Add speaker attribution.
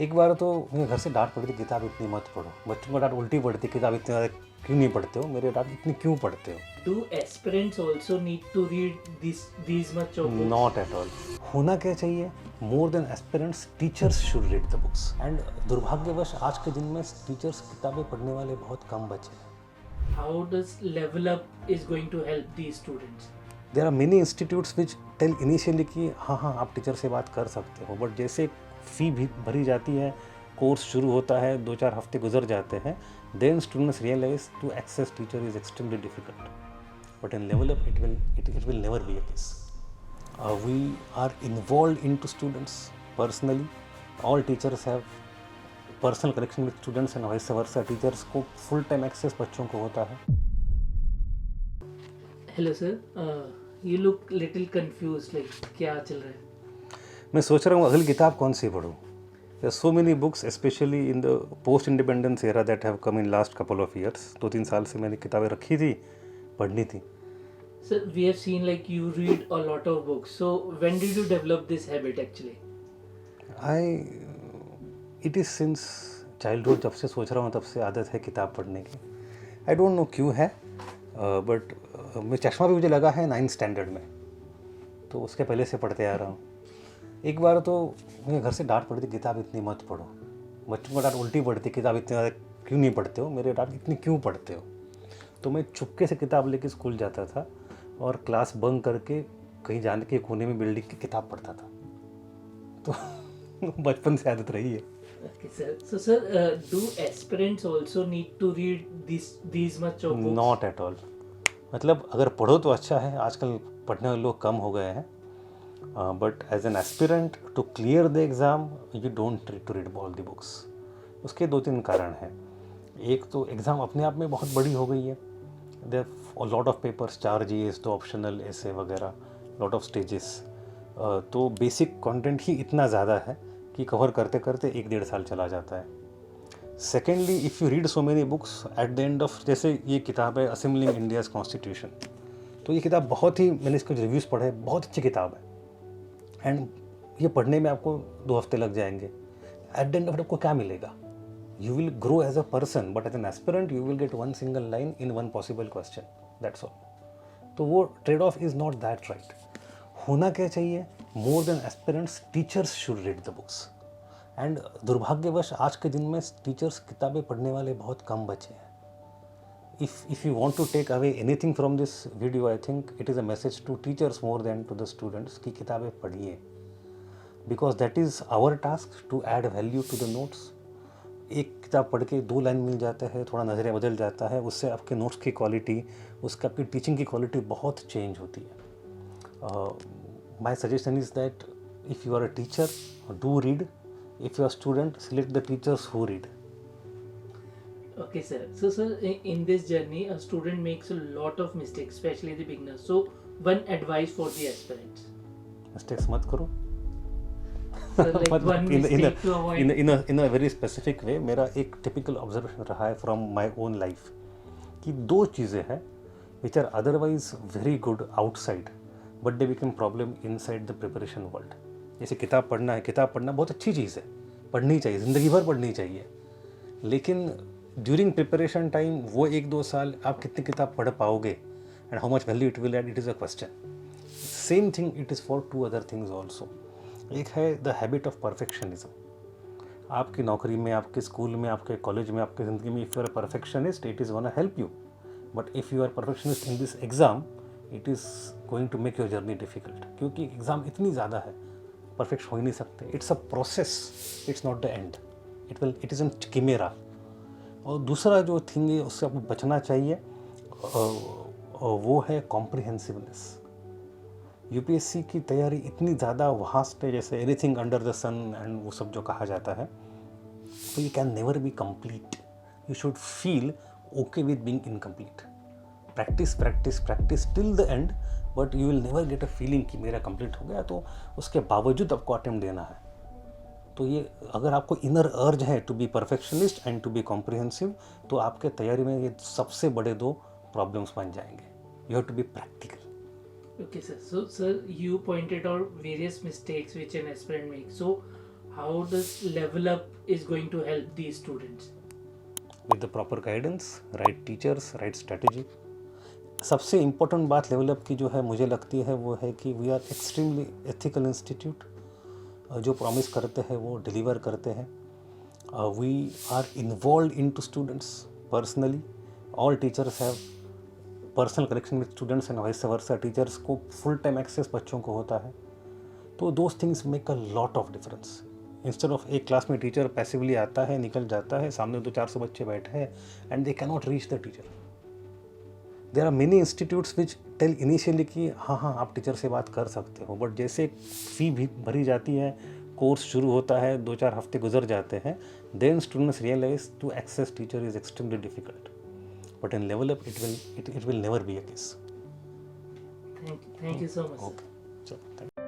Speaker 1: एक बार तो मुझे घर से डांट पड़ी थी, किताब इतनी मत पढ़ो। बच्चों को डांट उल्टी पड़ती, किताब इतनी ज़्यादा क्यों नहीं पढ़ते हो, मेरे डांट इतनी क्यों पढ़ते हो।
Speaker 2: Do aspirants also need to read these much of books?
Speaker 1: Not at all. होना क्या चाहिए, more than aspirants teachers should read the books. And दुर्भाग्यवश आज के दिन में टीचर्स किताबें पढ़ने वाले बहुत कम बचे हैं।
Speaker 2: How does Level Up is going to help these students?
Speaker 1: There are many institutes which tell initially कि हाँ आप टीचर से बात कर सकते हो, बट जैसे फ़ी भी भरी जाती है, कोर्स शुरू होता है, 2-4 हफ्ते गुजर जाते हैं, then students realise to access teacher is extremely difficult. But in Level Up it will never be a case. We are involved into students personally. All teachers have personal connection with students and vice versa. Teachers को full time access बच्चों को होता है।
Speaker 2: Hello sir, you look little confused, like क्या चल रहा है?
Speaker 1: मैं सोच रहा हूँ अगली किताब कौन सी पढूं। There are so many books, especially in the post-independence era that have come in last couple of years. 2-3 साल से मैंने किताबें रखी थी, पढ़नी थी।
Speaker 2: Sir, we have seen like you read a lot of books. So when did you develop this habit actually?
Speaker 1: It is since childhood, जब से सोच रहा हूँ तब से आदत है किताब पढ़ने की। I don't know क्यों है, but मैं चश्मा भी मुझे लगा है 9th स्टैंडर्ड में, तो उसके पहले से पढ़ते आ रहा हूँ। एक बार तो मुझे घर से डांट पड़ी थी, किताब इतनी मत पढ़ो। बच्चों को डांट उल्टी पड़ती, किताब इतनी ज़्यादा क्यों नहीं पढ़ते हो, मेरे डांट इतनी क्यों पढ़ते हो। तो मैं चुपके से किताब लेके स्कूल जाता था और क्लास बंक करके कहीं जाने के कोने में बिल्डिंग की किताब पढ़ता था। तो बचपन से आदत रही है।
Speaker 2: Okay sir. So sir, do aspirants also need to read these much of books?
Speaker 1: Not at all. मतलब अगर पढ़ो तो अच्छा है, आजकल पढ़ने वाले लोग कम हो गए हैं, but as an aspirant to clear the exam you don't need to read all the books. उसके 2-3 कारण हैं। एक तो एग्ज़ाम अपने आप में बहुत बड़ी हो गई है, there lot of papers, 4 GS, 2 optional ऐसे वगैरह, लॉट ऑफ स्टेजेस। तो बेसिक कंटेंट ही इतना ज़्यादा है कि कवर करते करते 1-1.5 साल चला जाता है। Secondly, if you read so many books at the end of, जैसे ये किताब है असेंबलिंग इंडियाज़ कॉन्स्टिट्यूशन, तो ये किताब बहुत ही, मैंने इसके रिव्यूज़ पढ़े, बहुत अच्छी किताब है। एंड ये पढ़ने में आपको 2 हफ्ते लग जाएंगे। एट द एंड ऑफ आपको क्या मिलेगा, you will grow as a person, but as an aspirant you will get 1 single line in 1 possible question, that's all. तो वो trade off is not that right. होना क्या चाहिए, more than aspirants teachers should read the books. And दुर्भाग्यवश आज के दिन में टीचर्स किताबें पढ़ने वाले बहुत कम बचे हैं। If you want to take away anything from this video, I think it is a message to teachers more than to the students कि किताबें पढ़िए, because that is our task to add value to the notes. एक किताब पढ़ के 2 line मिल जाता है, थोड़ा नज़रिया बदल जाता है, उससे आपके नोट्स की क्वालिटी, उसका आपकी टीचिंग की क्वालिटी बहुत चेंज होती है। My suggestion is that if you are a teacher, do read. If you are a student, select the teachers who read.
Speaker 2: Okay sir. So sir, in this journey, a student makes a lot of mistakes, especially the beginners. So one advice for the aspirants.
Speaker 1: Mistakes मत करो।
Speaker 2: So like one mistake to avoid.
Speaker 1: in a very specific way, मेरा एक typical observation रहा है from my own life कि 2 चीज़ें हैं which are otherwise very good outside, but they become problem inside the preparation world. जैसे किताब पढ़ना है, किताब पढ़ना बहुत अच्छी चीज़ है, पढ़नी चाहिए, ज़िंदगी भर पढ़नी चाहिए, लेकिन ड्यूरिंग प्रिपरेशन टाइम वो 1-2 साल आप कितनी किताब पढ़ पाओगे and how much value it will add, it is a question. Same thing it is for 2 other things also. एक है द हैबिट ऑफ परफेक्शनिज्म। आपकी नौकरी में, आपके स्कूल में, आपके कॉलेज में, आपकी ज़िंदगी में, if you are perfectionist it is gonna help you, but if you are perfectionist in this exam it is going to make your journey difficult, क्योंकि एग्ज़ाम इतनी ज़्यादा है, परफेक्ट हो ही नहीं सकते। It's a process, it's not the end, it is an chimera. और दूसरा जो थिंग है उससे आपको बचना चाहिए, वो है कॉम्प्रिहेंसिवनेस। यूपीएससी की तैयारी इतनी ज़्यादा वास्ट है, जैसे anything under the sun and वो सब जो कहा जाता है, तो you can never be complete. You should feel okay with being incomplete. Practice practice practice till the end, but you will never get a feeling कि मेरा कंप्लीट हो गया, तो उसके बावजूद आपको अटेम्प्ट देना है। तो ये अगर आपको इनर अर्ज है to be perfectionist and to be comprehensive, तो आपके तैयारी में ये सबसे बड़े 2 प्रॉब्लम्स बन जाएंगे। You have to be practical.
Speaker 2: Okay sir. So sir, you pointed out various mistakes which an aspirant makes. So how does Level Up is going to help these students?
Speaker 1: With the proper guidance, right teachers, right strategy. सबसे important बात Level Up की जो है मुझे लगती है वो है कि we are extremely ethical institute. जो प्रॉमिस करते हैं वो डिलीवर करते हैं। We are involve into students personally. All teachers have personal connection with students and vice versa. Teachers को फुल टाइम एक्सेस बच्चों को होता है। तो those things make a lot of difference. Instead of एक class में teacher passively आता है, निकल जाता है, सामने 200-400 बच्चे बैठे हैं and they cannot reach the teacher. There are many institutes which tell initially कि हाँ आप टीचर से बात कर सकते हो, बट जैसे फ़ी भी भरी जाती है, कोर्स शुरू होता है, 2-4 हफ्ते गुजर जाते हैं, then students realise to access teacher is extremely difficult. But in Level Up it will never be a case.
Speaker 2: Thank you so much.
Speaker 1: Okay, so thank you.